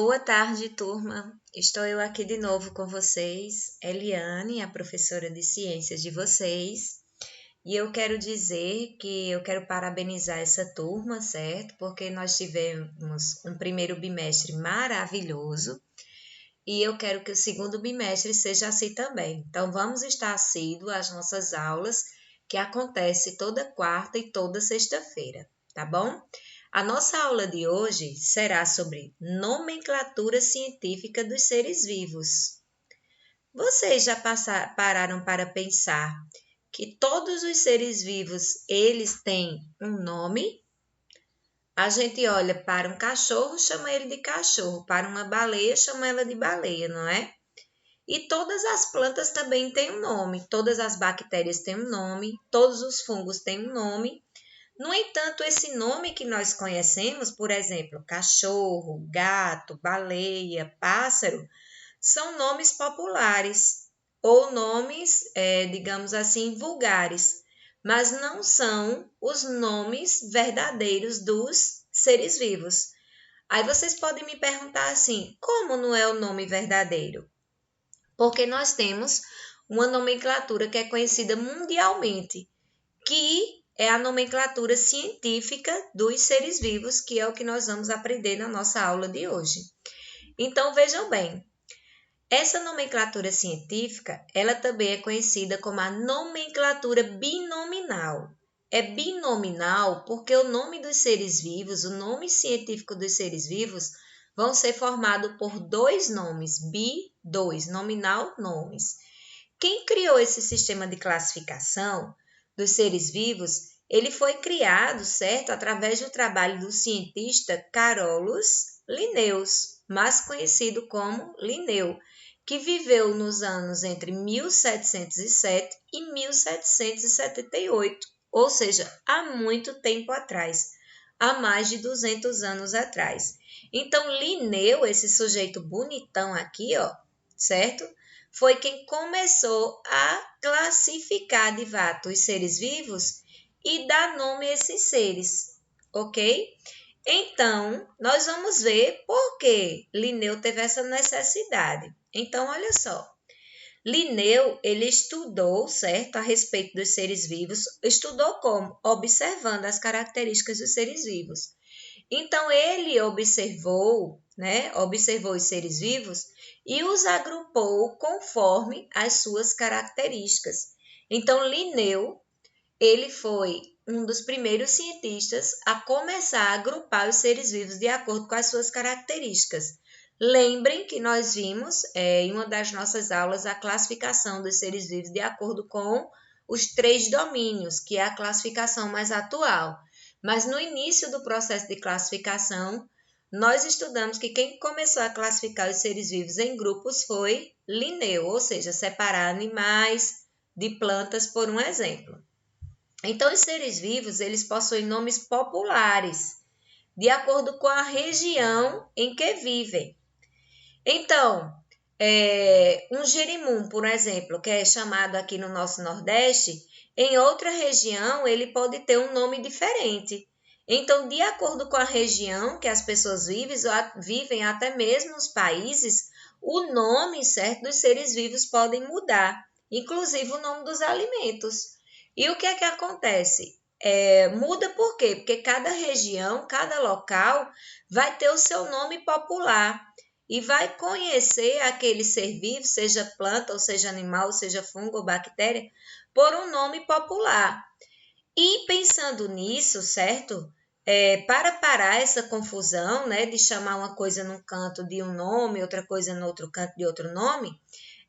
Boa tarde, turma. Estou eu aqui de novo com vocês, Eliane, a professora de ciências de vocês. E eu quero dizer que eu quero parabenizar essa turma, certo? Porque nós tivemos um primeiro bimestre maravilhoso e eu quero que o segundo bimestre seja assim também. Então, vamos estar assíduos às nossas aulas, que acontece toda quarta e toda sexta-feira, tá bom? A nossa aula de hoje será sobre nomenclatura científica dos seres vivos. Vocês já pararam para pensar que todos os seres vivos, eles têm um nome? A gente olha para um cachorro, chama ele de cachorro, para uma baleia, chama ela de baleia, não é? E todas as plantas também têm um nome, todas as bactérias têm um nome, todos os fungos têm um nome. No entanto, esse nome que nós conhecemos, por exemplo, cachorro, gato, baleia, pássaro, são nomes populares ou nomes, digamos assim, vulgares, mas não são os nomes verdadeiros dos seres vivos. Aí vocês podem me perguntar assim, como não é o nome verdadeiro? Porque nós temos uma nomenclatura que é conhecida mundialmente, que é a nomenclatura científica dos seres vivos, que é o que nós vamos aprender na nossa aula de hoje. Então, vejam bem, essa nomenclatura científica, ela também é conhecida como a nomenclatura binominal. É binominal porque o nome dos seres vivos, o nome científico dos seres vivos, vão ser formados por dois nomes, dois, nominal, nomes. Quem criou esse sistema de classificação dos seres vivos, ele foi criado, certo, através do trabalho do cientista Carolus Linnaeus, mais conhecido como Linneu, que viveu nos anos entre 1707 e 1778, ou seja, há muito tempo atrás, há mais de 200 anos atrás. Então, Linneu, esse sujeito bonitão aqui, ó, certo? Foi quem começou a classificar de fato os seres vivos e dar nome a esses seres, ok? Então, nós vamos ver por que Linneu teve essa necessidade. Então, olha só. Linneu, ele estudou, certo, a respeito dos seres vivos, estudou como? Observando as características dos seres vivos. Então, ele observou, né, observou os seres vivos e os agrupou conforme as suas características. Então, Linneu, ele foi um dos primeiros cientistas a começar a agrupar os seres vivos de acordo com as suas características. Lembrem que nós vimos em uma das nossas aulas a classificação dos seres vivos de acordo com os 3 domínios, que é a classificação mais atual. Mas no início do processo de classificação, nós estudamos que quem começou a classificar os seres vivos em grupos foi Linneu, ou seja, separar animais de plantas, por um exemplo. Então, os seres vivos, eles possuem nomes populares, de acordo com a região em que vivem. Então, um jerimum, por exemplo, que é chamado aqui no nosso Nordeste, em outra região ele pode ter um nome diferente. Então, de acordo com a região que as pessoas vivem, até mesmo os países, o nome, certo, dos seres vivos podem mudar, inclusive o nome dos alimentos. E o que é que acontece? Muda por quê? Porque cada região, cada local vai ter o seu nome popular e vai conhecer aquele ser vivo, seja planta, ou seja animal, seja fungo ou bactéria, por um nome popular. E pensando nisso, certo? Para parar essa confusão, né, de chamar uma coisa num canto de um nome, outra coisa no outro canto de outro nome,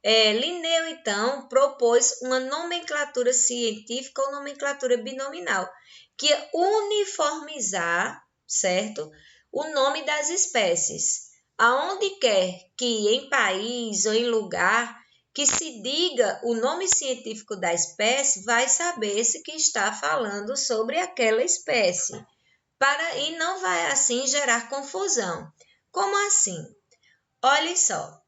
Linneu, então, propôs uma nomenclatura científica ou nomenclatura binominal, que é uniformizar, certo, o nome das espécies. Aonde quer que em país ou em lugar que se diga o nome científico da espécie, vai saber-se que está falando sobre aquela espécie, e não vai assim gerar confusão. Como assim? Olhem só.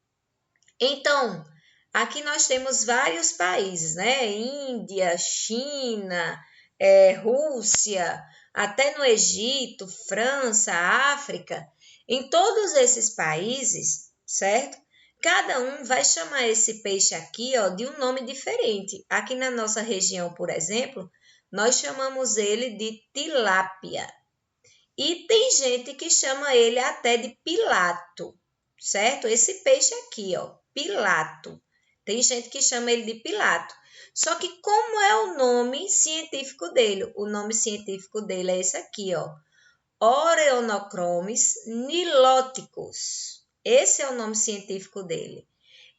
Então, aqui nós temos vários países, né? Índia, China, Rússia, até no Egito, França, África. Em todos esses países, certo? Cada um vai chamar esse peixe aqui, ó, de um nome diferente. Aqui na nossa região, por exemplo, nós chamamos ele de tilápia. E tem gente que chama ele até de pilato, certo? Esse peixe aqui, ó, pilato. Tem gente que chama ele de pilato. Só que como é o nome científico dele? O nome científico dele é esse aqui, ó. Oreonochromis niloticus. Esse é o nome científico dele.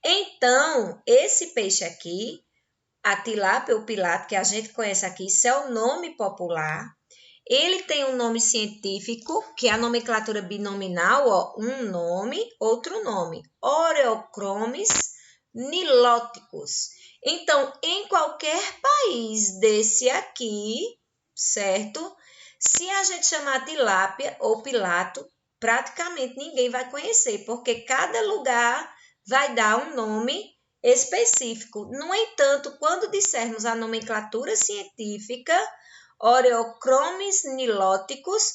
Então, esse peixe aqui, a tilápia ou pilato, que a gente conhece aqui, isso é o nome popular. Ele tem um nome científico, que é a nomenclatura binominal, ó, um nome, outro nome. Oreochromis niloticus. Então, em qualquer país desse aqui, certo? Se a gente chamar tilápia ou pilato, praticamente ninguém vai conhecer, porque cada lugar vai dar um nome específico. No entanto, quando dissermos a nomenclatura científica, Oreochromis niloticus,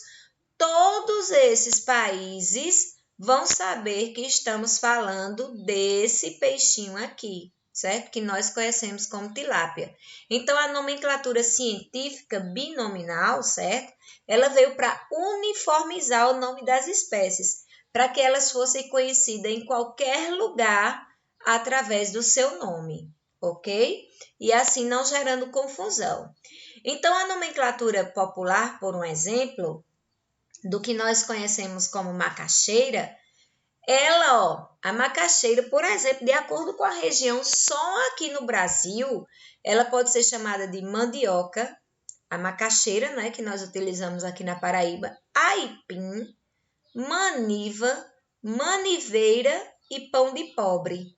todos esses países vão saber que estamos falando desse peixinho aqui, certo? Que nós conhecemos como tilápia. Então, a nomenclatura científica binominal, certo? Ela veio para uniformizar o nome das espécies, para que elas fossem conhecidas em qualquer lugar através do seu nome, ok? E assim não gerando confusão. Então, a nomenclatura popular, por um exemplo, do que nós conhecemos como macaxeira, ela, ó, a macaxeira, por exemplo, de acordo com a região, só aqui no Brasil, ela pode ser chamada de mandioca, a macaxeira, né, que nós utilizamos aqui na Paraíba, aipim, maniva, maniveira e pão de pobre.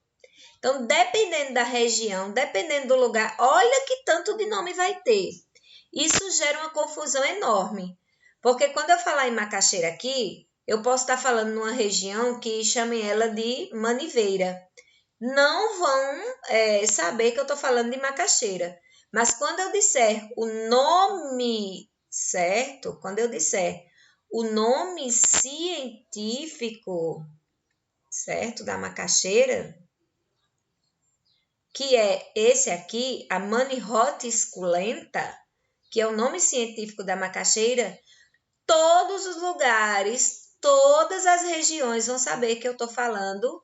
Então, dependendo da região, dependendo do lugar, olha que tanto de nome vai ter. Isso gera uma confusão enorme, porque quando eu falar em macaxeira aqui, eu posso estar falando numa região que chamem ela de maniveira. Não vão saber que eu estou falando de macaxeira. Mas quando eu disser o nome certo, quando eu disser o nome científico, certo, da macaxeira, que é esse aqui, a Manihot esculenta, que é o nome científico da macaxeira, todos os lugares, todas as regiões vão saber que eu estou falando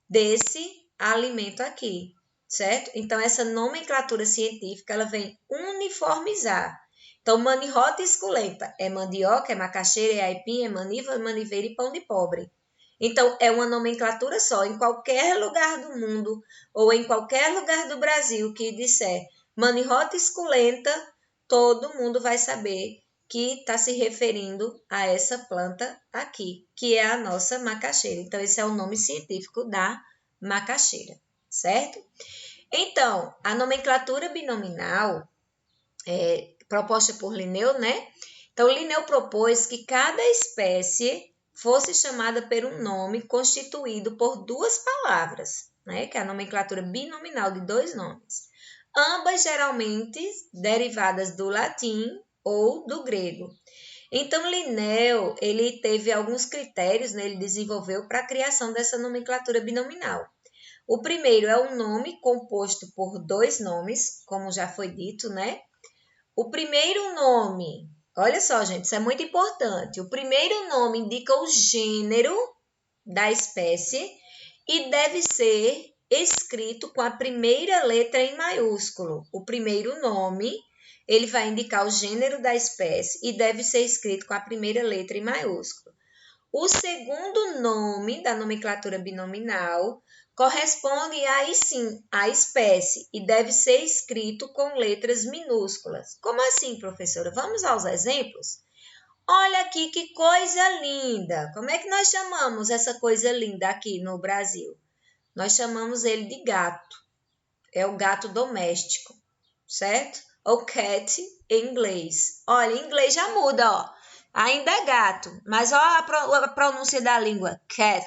desse alimento aqui, certo? Então, essa nomenclatura científica, ela vem uniformizar. Então, Manihot esculenta é mandioca, é macaxeira, é aipim, é maniva, é maniveira e pão de pobre. Então, é uma nomenclatura só. Em qualquer lugar do mundo ou em qualquer lugar do Brasil que disser Manihot esculenta, todo mundo vai saber que está se referindo a essa planta aqui, que é a nossa macaxeira. Então, esse é o nome científico da macaxeira, certo? Então, a nomenclatura binominal proposta por Linneu, né? Então, Linneu propôs que cada espécie fosse chamada por um nome constituído por duas palavras, né? Que é a nomenclatura binominal de dois nomes. Ambas geralmente derivadas do latim ou do grego. Então, Linneu, ele teve alguns critérios, né? Ele desenvolveu para a criação dessa nomenclatura binominal. O primeiro é um nome composto por dois nomes, como já foi dito, né? O primeiro nome, olha só, gente, isso é muito importante. O primeiro nome indica o gênero da espécie e deve ser escrito com a primeira letra em maiúsculo. O primeiro nome, ele vai indicar o gênero da espécie e deve ser escrito com a primeira letra em maiúsculo. O segundo nome da nomenclatura binominal corresponde aí sim à espécie e deve ser escrito com letras minúsculas. Como assim, professora? Vamos aos exemplos? Olha aqui que coisa linda! Como é que nós chamamos essa coisa linda aqui no Brasil? Nós chamamos ele de gato. É o gato doméstico, certo? Ou cat em inglês. Olha, em inglês já muda, ó. Ainda é gato, mas olha a pronúncia da língua, cat.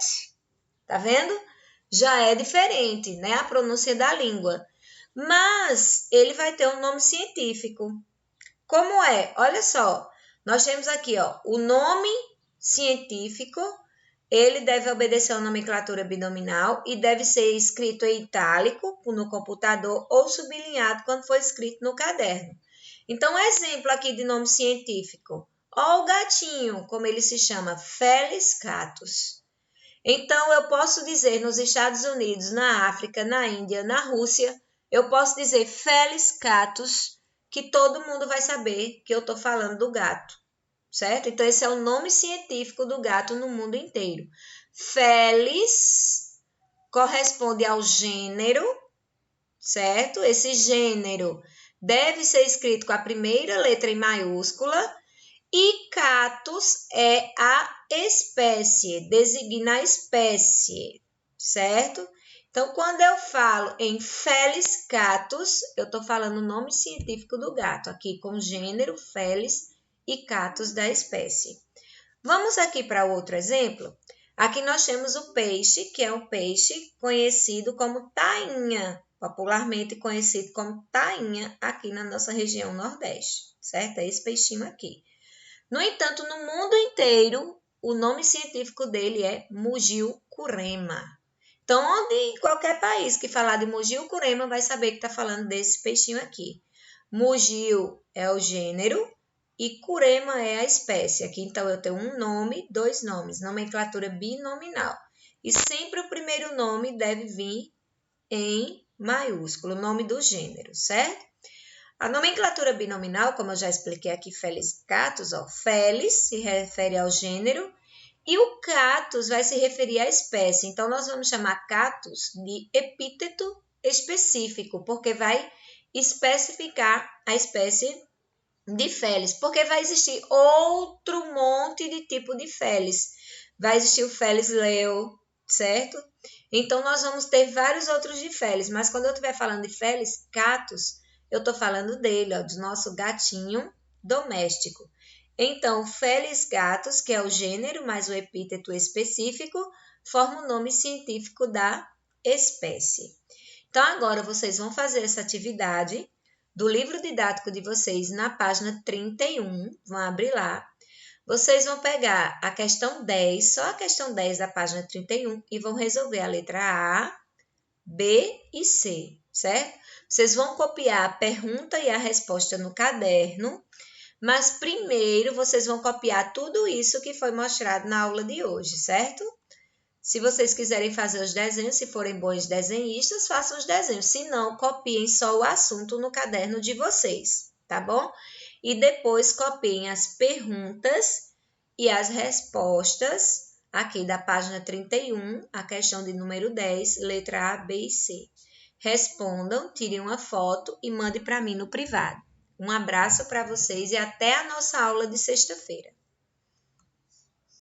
Tá vendo? Já é diferente, né? A pronúncia da língua. Mas ele vai ter um nome científico. Como é? Olha só, nós temos aqui, ó, o nome científico Ele deve obedecer à nomenclatura binominal e deve ser escrito em itálico no computador ou sublinhado quando for escrito no caderno. Então, exemplo aqui de nome científico. Ó o gatinho, como ele se chama, Felis catus. Então, eu posso dizer nos Estados Unidos, na África, na Índia, na Rússia, eu posso dizer Felis catus, que todo mundo vai saber que eu estou falando do gato, certo? Então, esse é o nome científico do gato no mundo inteiro. Felis corresponde ao gênero, certo? Esse gênero deve ser escrito com a primeira letra em maiúscula. E catus é a espécie, designa a espécie, certo? Então, quando eu falo em Felis catus, eu estou falando o nome científico do gato, aqui com gênero, Felis e catus da espécie. Vamos aqui para outro exemplo. Aqui nós temos o peixe, que é um peixe conhecido como tainha, popularmente conhecido como tainha aqui na nossa região Nordeste, certo? É esse peixinho aqui. No entanto, no mundo inteiro, o nome científico dele é Mugio-Curema. Então, em qualquer país que falar de Mugio-Curema vai saber que está falando desse peixinho aqui. Mugio é o gênero e Curema é a espécie. Aqui, então, eu tenho um nome, dois nomes, nomenclatura binominal. E sempre o primeiro nome deve vir em maiúsculo, o nome do gênero, certo? A nomenclatura binominal, como eu já expliquei aqui, Felis catus, Felis se refere ao gênero e o catus vai se referir à espécie. Então, nós vamos chamar catus de epíteto específico, porque vai especificar a espécie de Felis, porque vai existir outro monte de tipo de Felis. Vai existir o Felis leo, certo? Então, nós vamos ter vários outros de Felis, mas quando eu estiver falando de Felis catus, eu estou falando dele, ó, do nosso gatinho doméstico. Então, Felis catus, que é o gênero, mais o epíteto específico, forma o nome científico da espécie. Então, agora vocês vão fazer essa atividade do livro didático de vocês na página 31, vão abrir lá. Vocês vão pegar a questão 10, só a questão 10 da página 31, e vão resolver a letra A, B e C, certo? Vocês vão copiar a pergunta e a resposta no caderno, mas primeiro vocês vão copiar tudo isso que foi mostrado na aula de hoje, certo? Se vocês quiserem fazer os desenhos, se forem bons desenhistas, façam os desenhos. Se não, copiem só o assunto no caderno de vocês, tá bom? E depois copiem as perguntas e as respostas aqui da página 31, a questão de número 10, letra A, B e C. Respondam, tirem uma foto e mandem para mim no privado. Um abraço para vocês e até a nossa aula de sexta-feira.